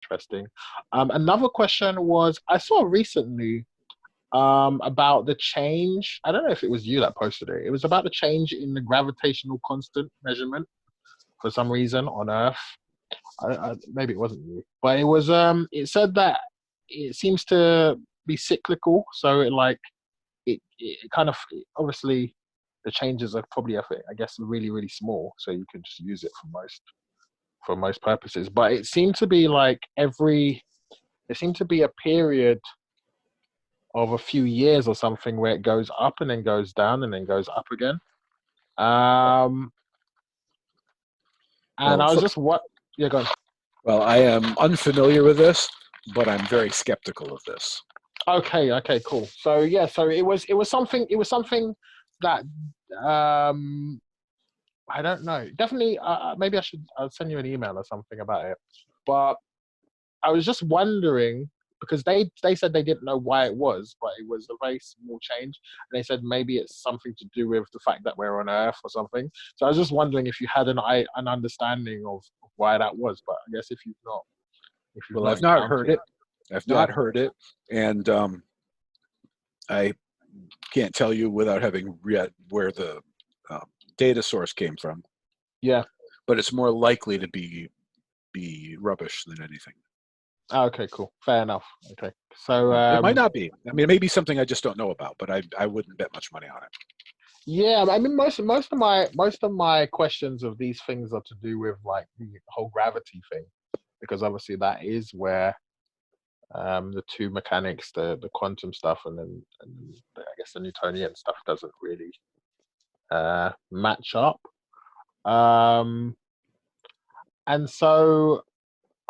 interesting. Another question was I saw recently about the change. I don't know if it was you that posted it. It was about the change in the gravitational constant measurement for some reason on Earth. Maybe it wasn't you, but it was. It said that it seems to be cyclical. So it kind of obviously the changes are probably I guess really really small, so you can just use it for most purposes. But it seemed to be like there seemed to be a period of a few years or something where it goes up and then goes down and then goes up again. Um, and Well, I was just what yeah, go on. well, I am unfamiliar with this, but I'm very skeptical of this. Okay, cool. So yeah, so it was something that um I don't know. Definitely, maybe I'll send you an email or something about it. But I was just wondering because they said they didn't know why it was, but it was a very small change, and they said maybe it's something to do with the fact that we're on Earth or something. So I was just wondering if you had an understanding of why that was. But I guess if you've Well, not I've not heard encountered it. that, I've yeah, not heard it, and I can't tell you without having read where the uh, data source came from. yeah. But it's more likely to be rubbish than anything. Okay, cool. Fair enough. Okay, so It might not be. I mean, it may be something I just don't know about, but I wouldn't bet much money on it. yeah, I mean, most of my questions of these things are to do with like the whole gravity thing, because obviously that is where the two mechanics, the quantum stuff, and I guess the Newtonian stuff doesn't really match up. Um, and so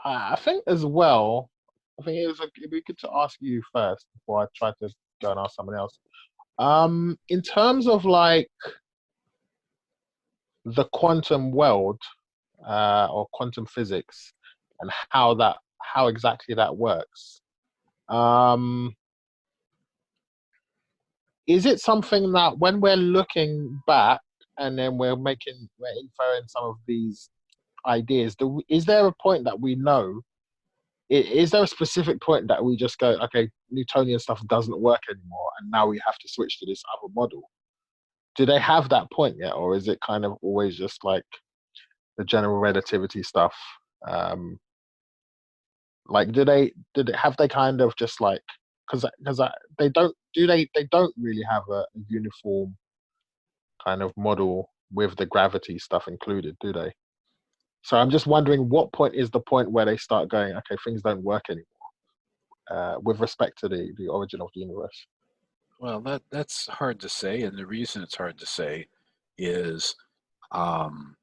I think as well, I think it'd be good to ask you first before I try to go and ask someone else. In terms of like the quantum world or quantum physics and how exactly that works. Um, is it something that when we're looking back and then we're inferring some of these ideas, is there a point that we know? Is there a specific point that we just go, okay, Newtonian stuff doesn't work anymore, and now we have to switch to this other model? Do they have that point yet, or is it kind of always just like the general relativity stuff? Um, like, did it have they kind of just like because they don't they don't really have a uniform kind of model with the gravity stuff included, do they? So I'm just wondering what point is the point where they start going, okay, things don't work anymore with respect to the origin of the universe. Well, that's hard to say, and the reason it's hard to say is um,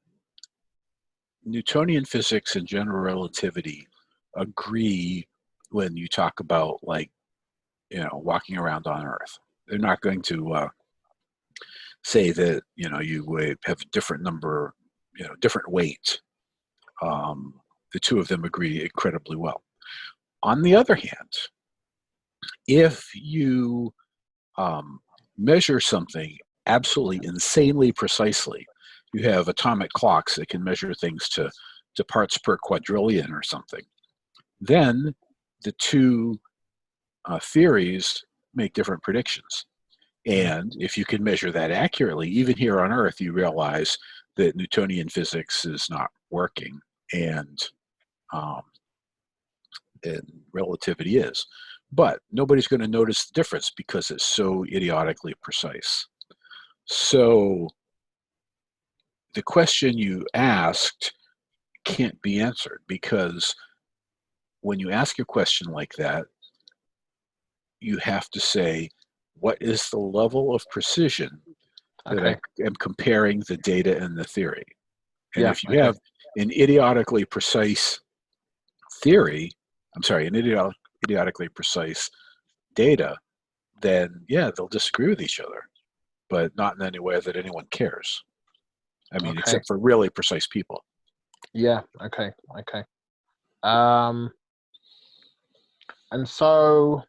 Newtonian physics and general relativity agree when you talk about like walking around on Earth. They're not going to say that you would have a different number, different weight. The two of them agree incredibly well. On the other hand, if you measure something absolutely insanely precisely, you have atomic clocks that can measure things to parts per quadrillion or something, then the two theories make different predictions. And if you can measure that accurately, even here on Earth, you realize that Newtonian physics is not working, and um, and relativity is. But nobody's going to notice the difference because it's so idiotically precise. So the question you asked can't be answered because when you ask a question like that, you have to say, what is the level of precision that I Okay. am comparing the data and the theory? And Yeah. if you Okay. have an idiotically precise theory, I'm sorry, an idiotically precise data, then yeah, they'll disagree with each other, but not in any way that anyone cares. I mean, Okay. except for really precise people. Yeah. Okay. Okay. Um, and so